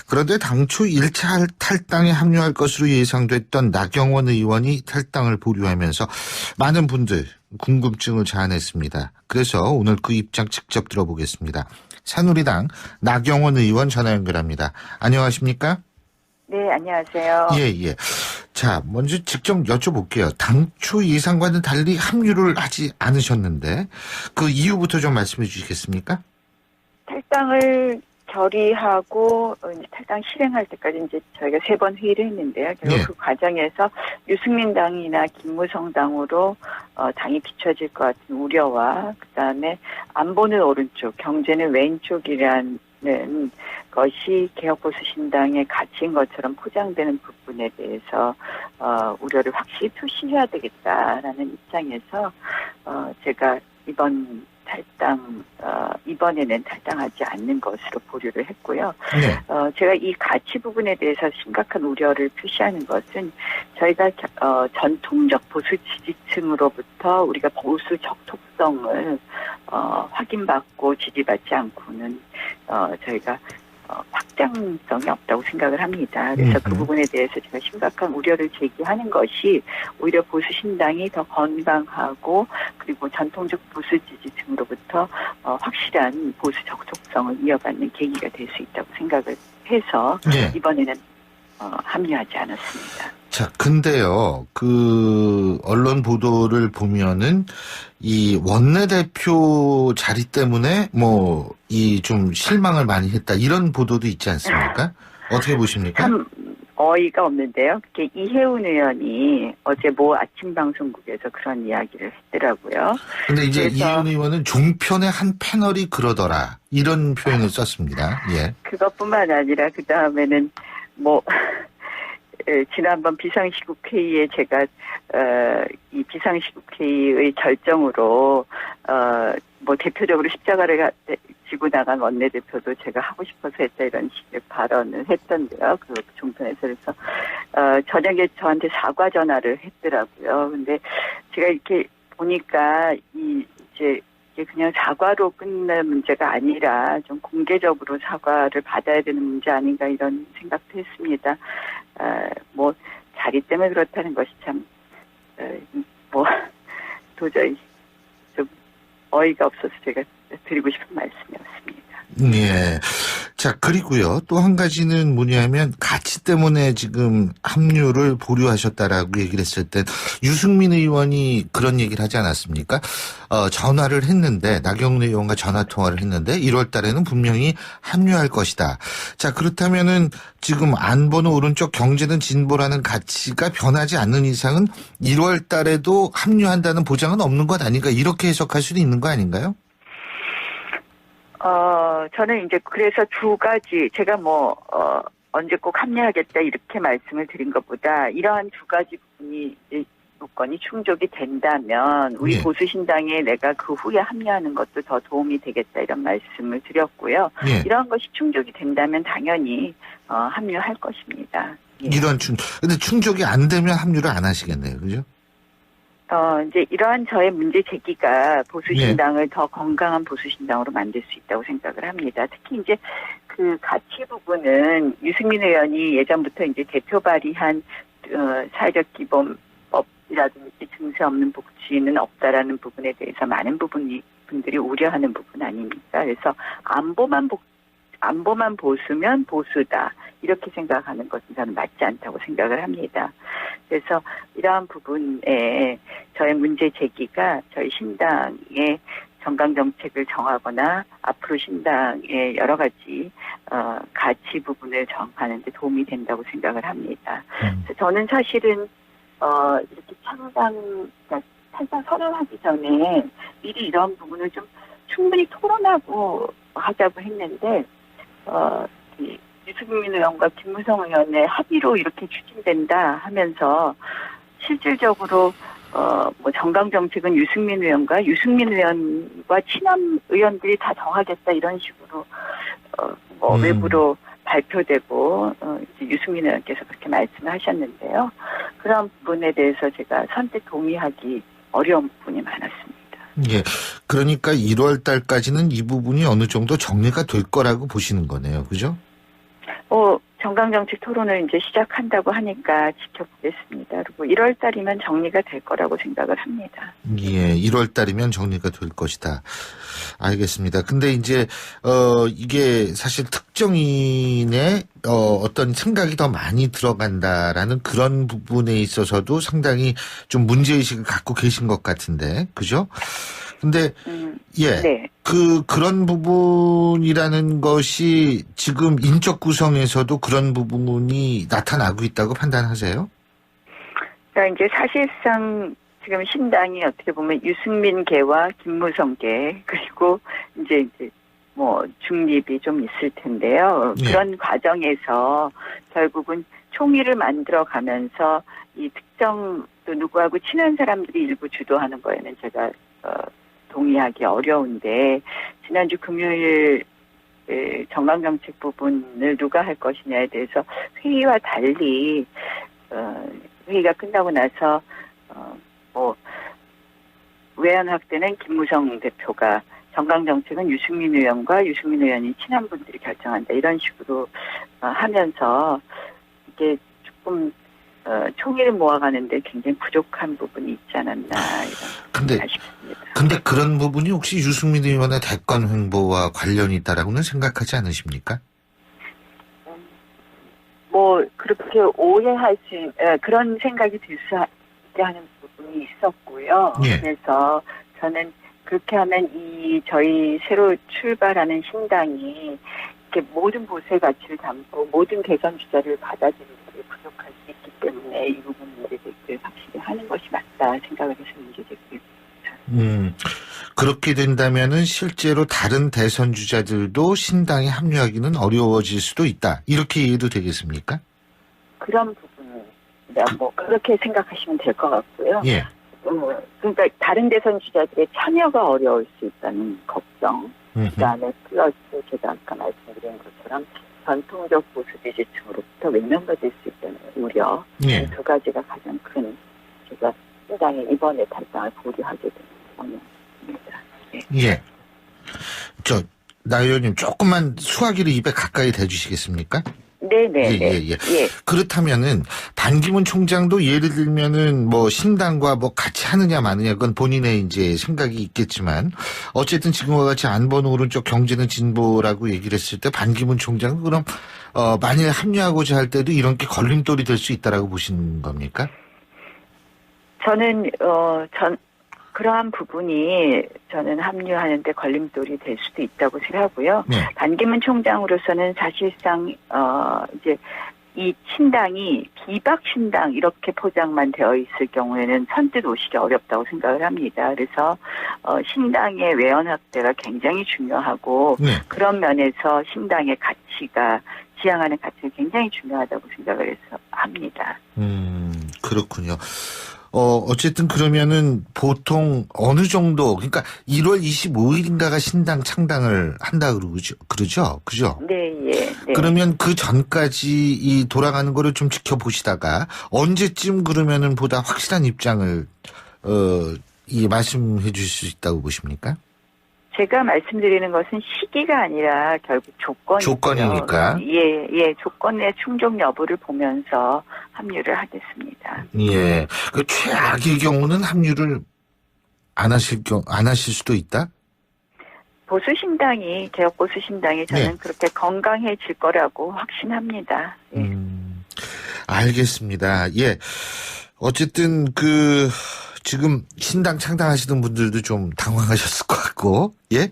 그런데 당초 1차 탈당에 합류할 것으로 예상됐던 나경원 의원이 탈당을 보류하면서 많은 분들 궁금증을 자아냈습니다. 그래서 오늘 그 입장 직접 들어보겠습니다. 새누리당 나경원 의원 전화 연결합니다. 안녕하십니까? 네, 안녕하세요. 예. 자, 먼저 직접 여쭤볼게요. 당초 예상과는 달리 합류를 하지 않으셨는데 그 이유부터 좀 말씀해 주시겠습니까? 탈당을 결의하고 이제 탈당 실행할 때까지 이제 저희가 3번 회의를 했는데요. 결국 그 과정에서 유승민 당이나 김무성 당으로 당이 비춰질 것 같은 우려와 그다음에 안보는 오른쪽, 경제는 왼쪽이라는 것이 개혁보수신당의 가치인 것처럼 포장되는 부분에 대해서 우려를 확실히 표시해야 되겠다라는 입장에서 제가 이번에는 탈당하지 않는 것으로 보류를 했고요. 네. 제가 이 가치 부분에 대해서 심각한 우려를 표시하는 것은 저희가 전통적 보수 지지층으로부터 우리가 보수 적토성을 확인받고 지지받지 않고는 저희가 확장성이 없다고 생각을 합니다. 그래서 그 부분에 대해서 제가 심각한 우려를 제기하는 것이 오히려 보수신당이 더 건강하고 그리고 전통적 보수 지지층으로부터 확실한 보수 적속성을 이어받는 계기가 될 수 있다고 생각을 해서 이번에는 합류하지 않았습니다. 자, 근데요, 언론 보도를 보면은, 이 원내대표 자리 때문에, 좀 실망을 많이 했다, 이런 보도도 있지 않습니까? 어떻게 보십니까? 참 어이가 없는데요. 그게 이혜훈 의원이 어제 아침 방송국에서 그런 이야기를 했더라고요. 근데 이제 이혜훈 의원은 종편의 한 패널이 그러더라, 이런 표현을 썼습니다. 예. 그것뿐만 아니라, 그 다음에는 지난번 비상시국 회의에 제가 이 비상시국 회의의 결정으로 대표적으로 십자가를 지고 나간 원내대표도 제가 하고 싶어서 했다 이런 식의 발언을 했던데요. 그 종편에서. 그래서 저녁에 저한테 사과 전화를 했더라고요. 근데 제가 이렇게 보니까 이제 그냥 사과로 끝날 문제가 아니라 좀 공개적으로 사과를 받아야 되는 문제 아닌가 이런 생각도 했습니다. 자리 때문에 그렇다는 것이 참, 도저히 좀 어이가 없어서 제가 드리고 싶은 말씀이었습니다. 예. 자, 그리고요, 또 한 가지는 뭐냐면, 가치 때문에 지금 합류를 보류하셨다라고 얘기를 했을 때, 유승민 의원이 그런 얘기를 하지 않았습니까? 전화를 했는데, 나경원 의원과 전화 통화를 했는데, 1월 달에는 분명히 합류할 것이다. 자, 그렇다면은, 지금 안보는 오른쪽, 경제는 진보라는 가치가 변하지 않는 이상은 1월 달에도 합류한다는 보장은 없는 것 아닌가? 이렇게 해석할 수도 있는 거 아닌가요? 저는 이제 그래서 두 가지, 제가 언제 꼭 합류하겠다 이렇게 말씀을 드린 것보다 이러한 두 가지 요건이 충족이 된다면 우리 보수신당에 내가 그 후에 합류하는 것도 더 도움이 되겠다 이런 말씀을 드렸고요. 이러한 것이 충족이 된다면 당연히 합류할 것입니다. 근데 충족이 안 되면 합류를 안 하시겠네요. 그죠? 이제 이러한 저의 문제 제기가 보수신당을 더 건강한 보수신당으로 만들 수 있다고 생각을 합니다. 특히 이제 그 가치 부분은 유승민 의원이 예전부터 이제 대표 발의한 사회적 기본법이라든지 증세 없는 복지는 없다라는 부분에 대해서 많은 분들이 우려하는 부분 아닙니까? 그래서 안보만 보수면 보수다. 이렇게 생각하는 것은 저는 맞지 않다고 생각을 합니다. 그래서 이러한 부분에 저의 문제 제기가 저희 신당의 정강 정책을 정하거나 앞으로 신당의 여러 가지 가치 부분을 정하는 데 도움이 된다고 생각을 합니다. 그래서 저는 사실은 이렇게 탈당 선언하기 전에 미리 이런 부분을 좀 충분히 토론하고 하자고 했는데 유승민 의원과 김무성 의원의 합의로 이렇게 추진된다 하면서 실질적으로 정강 정책은 유승민 의원과 친한 의원들이 다 정하겠다 이런 식으로 외부로 발표되고 이제 유승민 의원께서 그렇게 말씀을 하셨는데요. 그런 부분에 대해서 제가 선뜻 동의하기 어려운 부분이 많았습니다. 예. 그러니까 1월 달까지는 이 부분이 어느 정도 정리가 될 거라고 보시는 거네요. 그죠? 정강정책 토론을 이제 시작한다고 하니까 지켜보겠습니다. 그리고 1월 달이면 정리가 될 거라고 생각을 합니다. 예, 1월 달이면 정리가 될 것이다. 알겠습니다. 근데 이제, 이게 사실 특정인의, 어떤 생각이 더 많이 들어간다라는 그런 부분에 있어서도 상당히 좀 문제의식을 갖고 계신 것 같은데, 그죠? 근데, 예. 네. 그런 부분이라는 것이 지금 인적 구성에서도 그런 부분이 나타나고 있다고 판단하세요? 그러니까 이제 사실상 지금 신당이 어떻게 보면 유승민계와 김무성계 그리고 이제 뭐 중립이 좀 있을 텐데요. 예. 그런 과정에서 결국은 총의를 만들어 가면서 이 특정 또 누구하고 친한 사람들이 일부 주도하는 거에는 제가 동의하기 어려운데 지난주 금요일 정강정책 부분을 누가 할 것이냐에 대해서 회의와 달리 회의가 끝나고 나서 외연학 때는 김무성 대표가 정강정책은 유승민 의원과 유승민 의원이 친한 분들이 결정한다 이런 식으로 하면서 이게 조금 총의를 모아가는데 굉장히 부족한 부분이 있지 않았나 이런 싶습니다. 근데 그런 부분이 혹시 유승민 의원의 대권 행보와 관련이 있다라고는 생각하지 않으십니까? 그렇게 오해할 수 그런 생각이 들 수 있게 하는 부분이 있었고요. 예. 그래서 저는 그렇게 하면 저희 새로 출발하는 신당이 이렇게 모든 보수의 가치를 담고 모든 개선 주자를 받아들이는 게 부족할 수 있기 때문에 이 부분 문제제기를 확실히 하는 것이 맞다 생각을 해서 문제제기를 그렇게 된다면은 실제로 다른 대선 주자들도 신당에 합류하기는 어려워질 수도 있다. 이렇게 이해도 되겠습니까? 그런 부분입니다. 그렇게 생각하시면 될 것 같고요. 예. 그러니까 다른 대선 주자들의 참여가 어려울 수 있다는 걱정. 그다음에 플러스 제가 아까 말씀드린 것처럼 전통적 보수 지지층으로부터 외면받을 수 있다는 우려. 예. 이 두 가지가 가장 큰 제가 신당에 이번에 탈당을 보류하게 된 원인입니다. 네. 예. 나 의원님 조금만 수화기를 입에 가까이 대주시겠습니까? 네네. 예. 그렇다면은 반기문 총장도 예를 들면은 뭐 신당과 뭐 같이 하느냐 마느냐 그건 본인의 이제 생각이 있겠지만 어쨌든 지금과 같이 안보는 오른쪽 경제는 진보라고 얘기를 했을 때 반기문 총장은 그럼 만약에 합류하고자 할 때도 이런 게 걸림돌이 될 수 있다라고 보시는 겁니까? 저는 그러한 부분이 저는 합류하는데 걸림돌이 될 수도 있다고 생각하고요. 네. 반기문 총장으로서는 사실상 이제 이 신당이 비박 신당 이렇게 포장만 되어 있을 경우에는 선뜻 오시기 어렵다고 생각을 합니다. 그래서 신당의 외연 확대가 굉장히 중요하고 네. 그런 면에서 신당의 가치가 지향하는 가치가 굉장히 중요하다고 생각을 해서 합니다. 그렇군요. 어쨌든 그러면은 보통 어느 정도, 그러니까 1월 25일인가가 신당 창당을 한다 그러죠? 그죠? 네, 예. 네. 그러면 그 전까지 이 돌아가는 거를 좀 지켜보시다가 언제쯤 그러면은 보다 확실한 입장을, 말씀해 주실 수 있다고 보십니까? 제가 말씀드리는 것은 시기가 아니라 결국 조건이니까. 예, 조건의 충족 여부를 보면서 합류를 하겠습니다. 예. 그 최악의 경우는 합류를 안 하실 수도 있다? 개혁 보수 신당이 저는 네. 그렇게 건강해질 거라고 확신합니다. 예. 알겠습니다. 예. 어쨌든 지금 신당 창당하시는 분들도 좀 당황하셨을 것 같고, 예?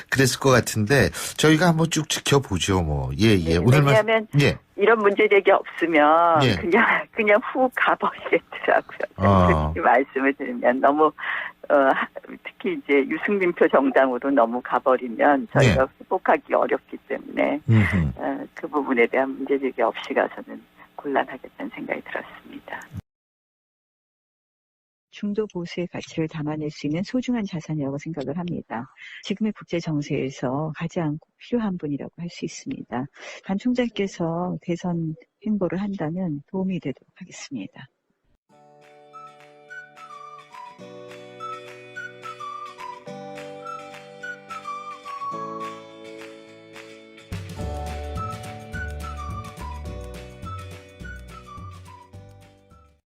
그랬을 것 같은데, 저희가 한번 쭉 지켜보죠, 뭐. 예. 네, 오늘만. 왜냐하면 예. 이런 문제제기 없으면 예. 그냥 후 가버리겠더라고요. 솔직히 말씀을 드리면 너무 특히 이제 유승민표 정당으로 너무 가버리면 저희가 회복하기 어렵기 때문에 그 부분에 대한 문제제기 없이 가서는 곤란하겠다는 생각이 들었습니다. 중도 보수의 가치를 담아낼 수 있는 소중한 자산이라고 생각을 합니다. 지금의 국제 정세에서 가장 필요한 분이라고 할 수 있습니다. 반 총장께서 대선 행보를 한다면 도움이 되도록 하겠습니다.